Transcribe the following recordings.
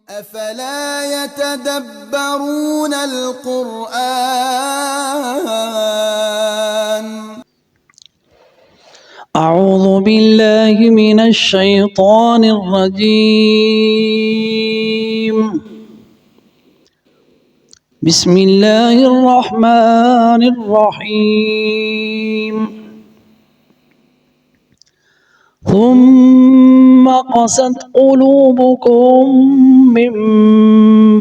أفلا يتدبرون القرآن. أعوذ بالله من الشيطان الرجيم. بسم الله الرحمن الرحيم. ثم قست قلوبكم من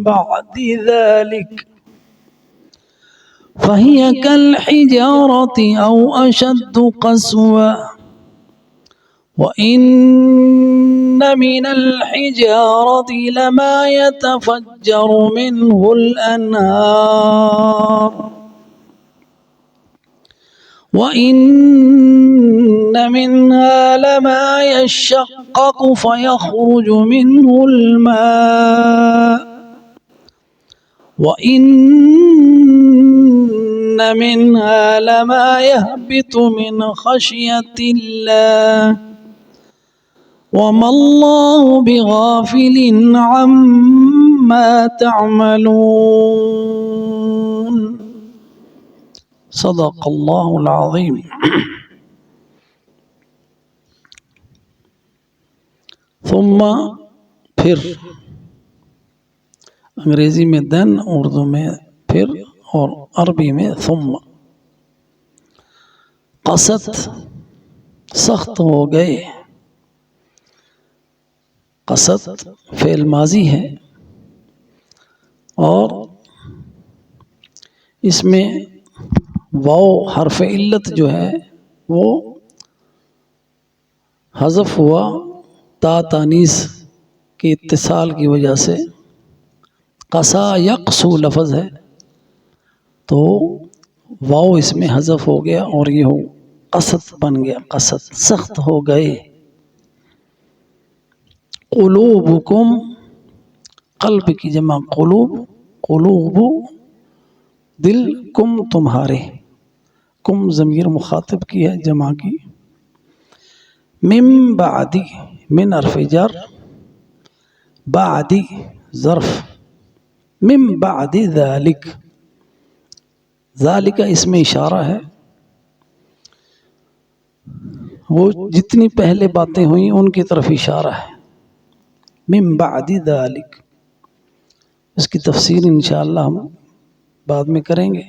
بعد ذلك فهي كالحجارة أو أشد قسوة وإن من الحجارة لما يتفجر منه الأنهار وإن منها لما يشقق فيخرج منه الماء وإن منها لما يهبط من خشية الله وما الله بغافل عما تعملون. صدق اللہ العظیم. ثم پھر، انگریزی میں دن، اردو میں پھر، اور عربی میں ثم. قست سخت ہو گئے. قست فعل ماضی ہے اور اس میں واو حرف علت جو ہے وہ حذف ہوا تا تانیث کے اتصال کی وجہ سے. قسا یقسو لفظ ہے تو واو اس میں حذف ہو گیا اور یہ ہو قست بن گیا. قست سخت ہو گئے. قلوبکم قلب کی جمع قلوب، قلوب دل، کم تمہارے، کم ضمیر مخاطب کی ہے جمع کی. من بعدی، من حرف جر، بعدی ظرف، من بعد ذالک، ذالک اس میں اشارہ ہے. وہ جتنی پہلے باتیں ہوئیں ان کی طرف اشارہ ہے. من بعد ذالک، اس کی تفسیر انشاءاللہ ہم بعد میں کریں گے.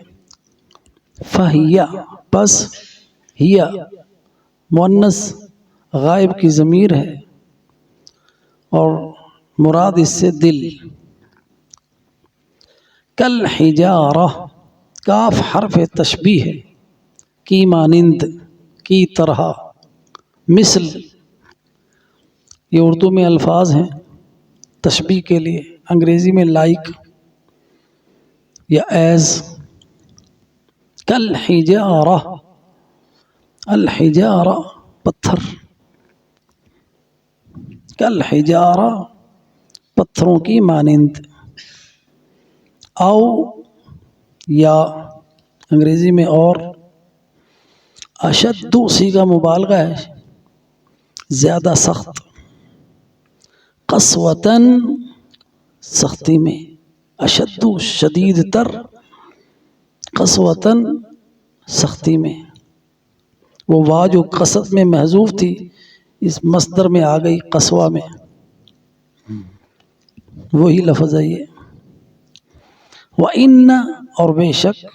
فہیا پس، ہیا مؤنث غائب کی ضمیر ہے اور مراد اس سے دل. کالحجارہ، کاف حرف تشبیہ ہے، کی مانند، کی طرح، مثل. یہ اردو میں الفاظ ہیں تشبیہ کے لیے، انگریزی میں لائک یا ایز. کالحجارہ، الحجارہ پتھر، کالحجارہ پتھروں کی مانند. او یا انگریزی میں اور. اشد صیغہ مبالغہ ہے، زیادہ سخت. قسوتاً سختی میں، اشد شدید تر، قسوتاً سختی میں. وہ وا جو قسط میں محذوف تھی اس مصدر میں آ گئی قسوہ میں، وہی لفظ ہے یہ. وَإِنَّ اور بے شک،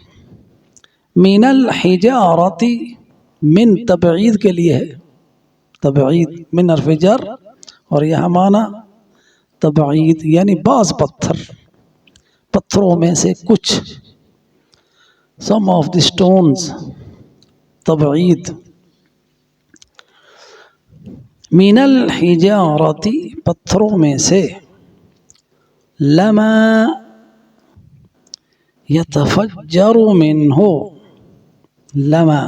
مِنَ الْحِجَارَةِ من تبعید کے لیے ہے، تبعید من حرف جر اور یہاں معنی تبعید یعنی بعض پتھر، پتھروں میں سے کچھ. some of the stones، تبعید. من الحجارة پتھروں میں سے، لما یتفجر منہ، لما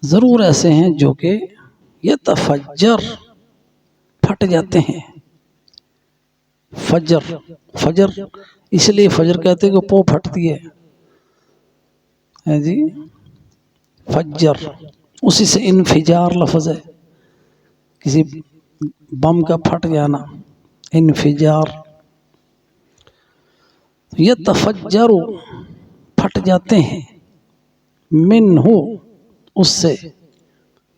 ضرور ایسے ہیں جو کہ یتفجر پھٹ جاتے ہیں. فجر، فجر اس لیے فجر کہتے ہیں کہ پو پھٹتی ہے جی. فجر اسی سے انفجار لفظ ہے، کسی بم کا پھٹ جانا، انفجار. یتفجر پھٹ جاتے ہیں، منہ اس سے،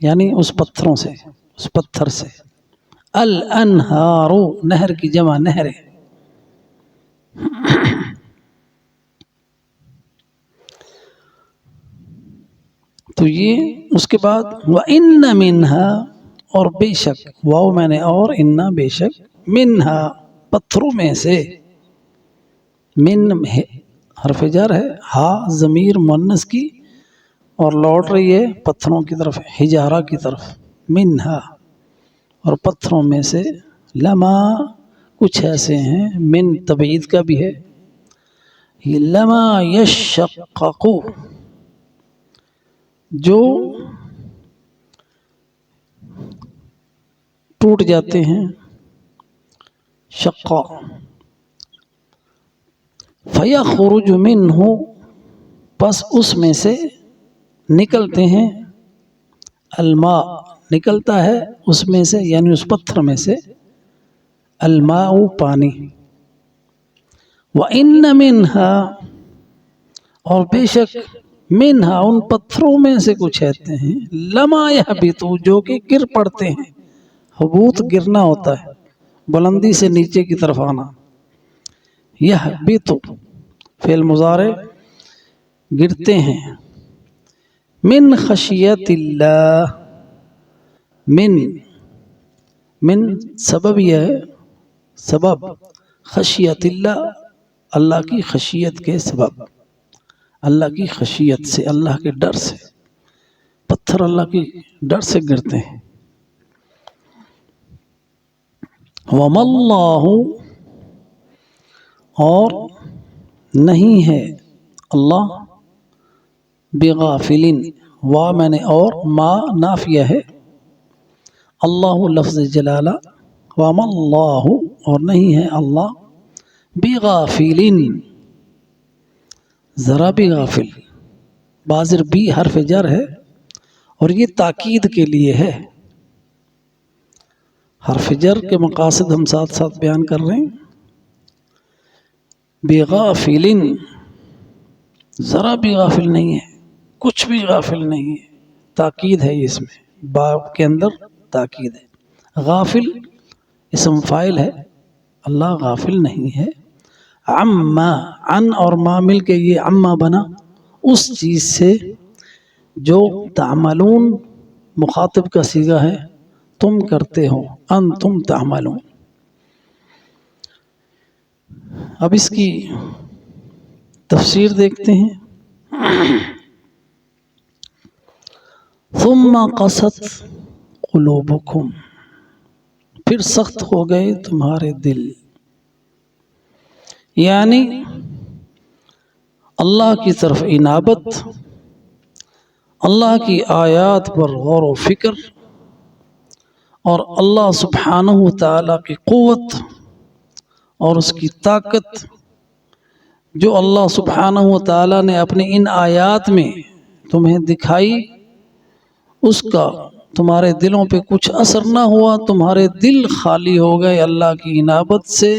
یعنی اس پتھروں سے، اس پتھر سے، الانہار نہر کی جمع نہریں۔ تو یہ اس کے بعد وَإِنَّ مِنْهَا اور بے شک، واو میں نے اور، اِنَّا بے شک، مِنْهَا پتھروں میں سے، من حرف جر ہے، ہا ضمیر مؤنث کی اور لوٹ رہی ہے پتھروں کی طرف، حجارہ کی طرف، منہا اور پتھروں میں سے، لما کچھ ایسے ہیں، من تبعید کا بھی ہے، یہ لما یشقق جو ٹوٹ جاتے ہیں، شقا، فَيَخْرُجُ مِنْهُ پس اس میں سے نکلتے ہیں، الماء نکلتا ہے اس میں سے، یعنی اس پتھر میں سے، الماء پانی، وَإِنَّ مِنْهَا اور بے شک، منہا ان پتھروں میں سے کچھ ایسے ہیں، لما یہبط جو کہ گر پڑتے ہیں، حبوط گرنا ہوتا ہے، بلندی سے نیچے کی طرف آنا، یہبط فعل مضارع گرتے ہیں، من خشیت اللہ، من سبب یہ ہے، سبب خشیت اللہ، اللہ کی خشیت کے سبب، اللہ کی خشیت سے، اللہ کے ڈر سے، پتھر اللہ کی ڈر سے گرتے ہیں۔ وَمَا اللَّهُ اور نہیں ہے اللہ، بغافلن وا میں نے اور، ما نافیہ ہے، اللہ لفظ جلالہ، وَمَا اللَّهُ اور نہیں ہے اللہ، بغافلن ذرا بھی غافل، بازر بھی حرف جر ہے اور یہ تاکید کے لیے ہے، حرف جر کے مقاصد ہم ساتھ ساتھ بیان کر رہے ہیں، بغافلن ذرا بھی غافل نہیں ہے، کچھ بھی غافل نہیں ہے، تاکید ہے اس میں، باب کے اندر تاکید ہے، غافل اسم فاعل ہے، اللہ غافل نہیں ہے، عما عن اور ما مل کے یہ عما بنا، اس چیز سے جو تعملون مخاطب کا صیغہ ہے، تم کرتے ہو، انتم تعملون۔ اب اس کی تفسیر دیکھتے ہیں، ثم قست قلوبکم پھر سخت ہو گئے تمہارے دل، یعنی اللہ کی طرف انابت، اللہ کی آیات پر غور و فکر، اور اللہ سبحانہ وتعالی کی قوت اور اس کی طاقت جو اللہ سبحانہ وتعالی نے اپنی ان آیات میں تمہیں دکھائی، اس کا تمہارے دلوں پہ کچھ اثر نہ ہوا، تمہارے دل خالی ہو گئے اللہ کی انابت سے،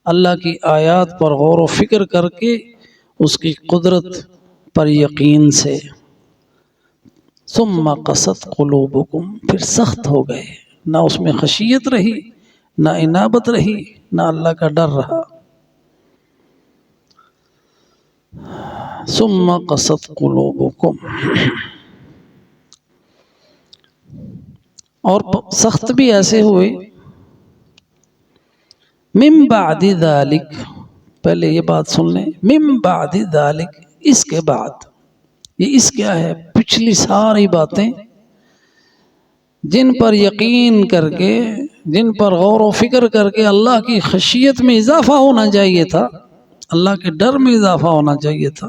اللہ کی آیات پر غور و فکر کر کے، اس کی قدرت پر یقین سے، ثم قست قلوبکم پھر سخت ہو گئے، نہ اس میں خشیت رہی، نہ انابت رہی، نہ اللہ کا ڈر رہا، ثم قست قلوبکم اور سخت بھی ایسے ہوئے، من بعد ذالک پہلے یہ بات سن لیں، من بعد ذالک اس کے بعد، یہ اس کیا ہے، پچھلی ساری باتیں جن پر یقین کر کے، جن پر غور و فکر کر کے اللہ کی خشیت میں اضافہ ہونا چاہیے تھا، اللہ کے ڈر میں اضافہ ہونا چاہیے تھا،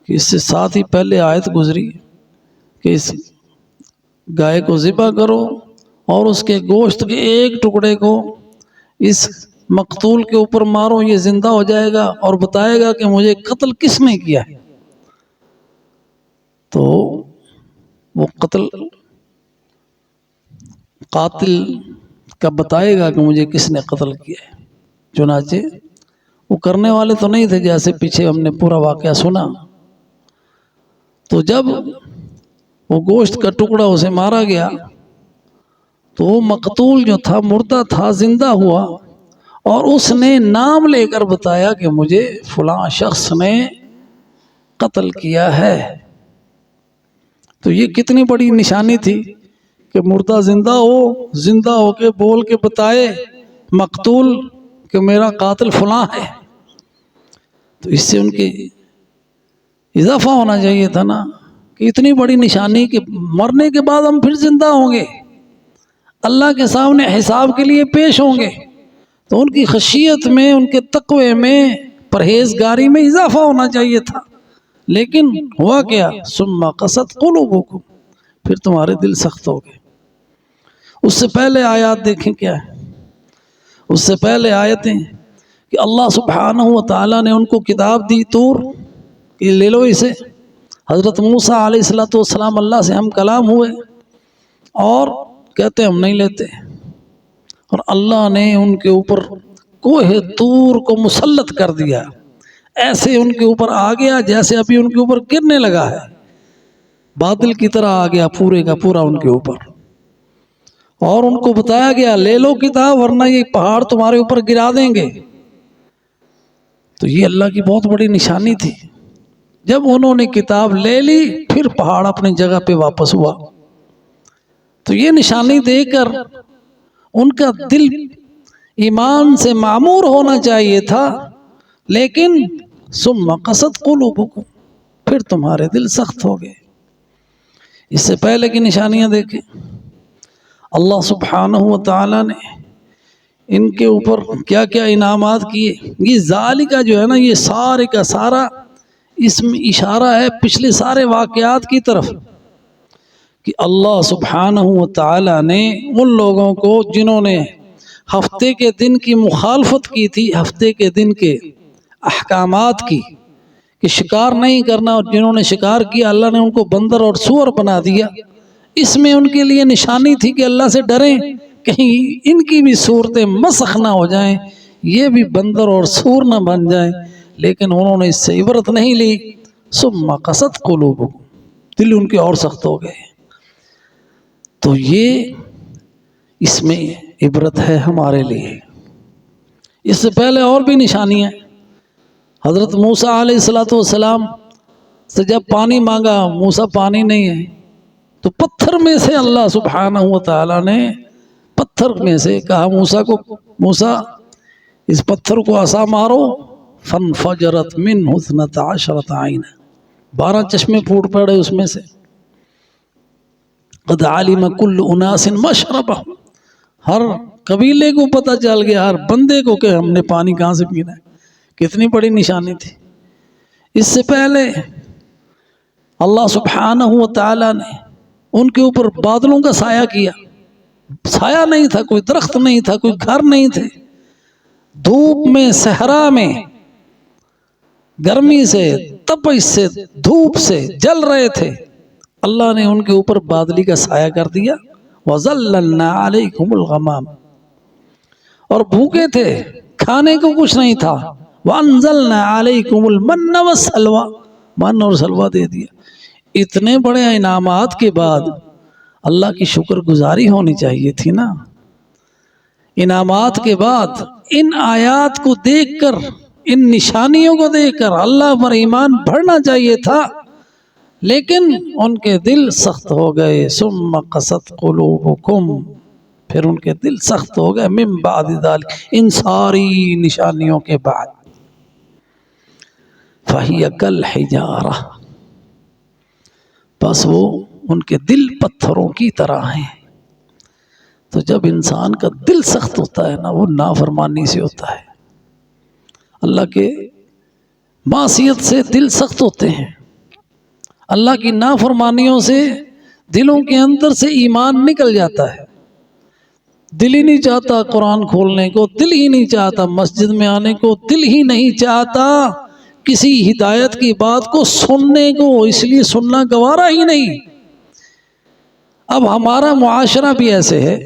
کہ اس سے ساتھ ہی پہلے آیت گزری کہ اس گائے کو ذبح کرو اور اس کے گوشت کے ایک ٹکڑے کو اس مقتول کے اوپر مارو، یہ زندہ ہو جائے گا اور بتائے گا کہ مجھے قتل کس نے کیا ہے، تو وہ قاتل کا بتائے گا کہ مجھے کس نے قتل کیا ہے، چنانچہ وہ کرنے والے تو نہیں تھے، جیسے پیچھے ہم نے پورا واقعہ سنا۔ تو جب وہ گوشت کا ٹکڑا اسے مارا گیا تو وہ مقتول جو تھا مردہ تھا زندہ ہوا، اور اس نے نام لے کر بتایا کہ مجھے فلاں شخص نے قتل کیا ہے۔ تو یہ کتنی بڑی نشانی تھی کہ مردہ زندہ ہو کے بول کے بتائے مقتول کہ میرا قاتل فلاں ہے۔ تو اس سے ان کی اضافہ ہونا چاہیے تھا نا، کہ اتنی بڑی نشانی کہ مرنے کے بعد ہم پھر زندہ ہوں گے، اللہ کے سامنے حساب کے لیے پیش ہوں گے۔ تو ان کی خشیت میں، ان کے تقوی میں، پرہیزگاری میں اضافہ ہونا چاہیے تھا، لیکن ہوا کیا؟ ثم قست قلوبکم، پھر تمہارے دل سخت ہو گئے۔ اس سے پہلے آیات دیکھیں کیا ہے، اس سے پہلے آیتیں کہ اللہ سبحانہ و تعالیٰ نے ان کو کتاب دی طور، کہ لے لو اسے۔ حضرت موسیٰ علیہ السلام اللہ سے ہم کلام ہوئے اور کہتے ہم نہیں لیتے، اور اللہ نے ان کے اوپر کوہ طور کو مسلط کر دیا، ایسے ان کے اوپر آ گیا جیسے ابھی ان کے اوپر گرنے لگا ہے، بادل کی طرح آ گیا پورے کا پورا ان کے اوپر، اور ان کو بتایا گیا لے لو کتاب ورنہ یہ پہاڑ تمہارے اوپر گرا دیں گے۔ تو یہ اللہ کی بہت بڑی نشانی تھی۔ جب انہوں نے کتاب لے لی پھر پہاڑ اپنی جگہ پہ واپس ہوا۔ تو یہ نشانی دے کر ان کا دل ایمان سے معمور ہونا چاہیے تھا، لیکن ثم قست قلوبکم، پھر تمہارے دل سخت ہو گئے۔ اس سے پہلے کی نشانیاں دیکھیں، اللہ سبحانہ و تعالیٰ نے ان کے اوپر کیا کیا انعامات کیے۔ یہ ذالک جو ہے نا، یہ سارے کا سارا اس میں اشارہ ہے پچھلے سارے واقعات کی طرف، کہ اللہ سبحانہ و تعالیٰ نے ان لوگوں کو جنہوں نے ہفتے کے دن کی مخالفت کی تھی، ہفتے کے دن کے احکامات کی، کہ شکار نہیں کرنا، اور جنہوں نے شکار کیا اللہ نے ان کو بندر اور سور بنا دیا۔ اس میں ان کے لیے نشانی تھی کہ اللہ سے ڈریں، کہیں ان کی بھی صورتیں مسخ نہ ہو جائیں، یہ بھی بندر اور سور نہ بن جائیں، لیکن انہوں نے اس سے عبرت نہیں لی۔ ثم قست قلوبکم، دل ان کے اور سخت ہو گئے۔ تو یہ اس میں عبرت ہے ہمارے لیے۔ اس سے پہلے اور بھی نشانیاں، حضرت موسیٰ علیہ السلام سے جب پانی مانگا، موسیٰ پانی نہیں ہے، تو پتھر میں سے اللہ سبحانہ و تعالیٰ نے پتھر میں سے کہا موسیٰ کو، موسیٰ اس پتھر کو عصا مارو، فانفجرت منہ 12 عینا، 12 چشمے پھوٹ پڑے اس میں سے۔ قد علم کل اناس مشربہم، ہر قبیلے کو پتہ چل گیا، ہر بندے کو، کہ ہم نے پانی کہاں سے پینا ہے۔ کتنی بڑی نشانی تھی۔ اس سے پہلے اللہ سبحانہ و تعالیٰ نے ان کے اوپر بادلوں کا سایہ کیا، سایہ نہیں تھا، کوئی درخت نہیں تھا، کوئی گھر نہیں تھے، دھوپ میں، صحرا میں، گرمی سے، تپش سے، دھوپ سے جل رہے تھے، اللہ نے ان کے اوپر بادلی کا سایہ کر دیا۔ وَظَلَّلْنَا عَلَيْكُمُ الْغَمَامَ، اور بھوکے تھے، کھانے کو کچھ نہیں تھا۔ وَأَنزَلْنَا عَلَيْكُمُ الْمَنَّ وَالسَّلْوَىٰ، من اور سلوہ دے دیا۔ اتنے بڑے انعامات کے بعد اللہ کی شکر گزاری ہونی چاہیے تھی نا۔ انعامات کے بعد ان آیات کو دیکھ کر، ان نشانیوں کو دیکھ کر اللہ پر ایمان بڑھنا چاہیے تھا، لیکن ان کے دل سخت ہو گئے۔ ثم قست قلوبکم، پھر ان کے دل سخت ہو گئے، من بعد ذلک، ان ساری نشانیوں کے بعد۔ فَهِيَ كَالْحِجَارَةِ، بس وہ ان کے دل پتھروں کی طرح ہیں۔ تو جب انسان کا دل سخت ہوتا ہے نا، وہ نافرمانی سے ہوتا ہے، اللہ کے معصیت سے دل سخت ہوتے ہیں، اللہ کی نافرمانیوں سے دلوں کے اندر سے ایمان نکل جاتا ہے۔ دل ہی نہیں چاہتا قرآن کھولنے کو، دل ہی نہیں چاہتا مسجد میں آنے کو، دل ہی نہیں چاہتا کسی ہدایت کی بات کو سننے کو، اس لیے سننا گوارا ہی نہیں۔ اب ہمارا معاشرہ بھی ایسے ہے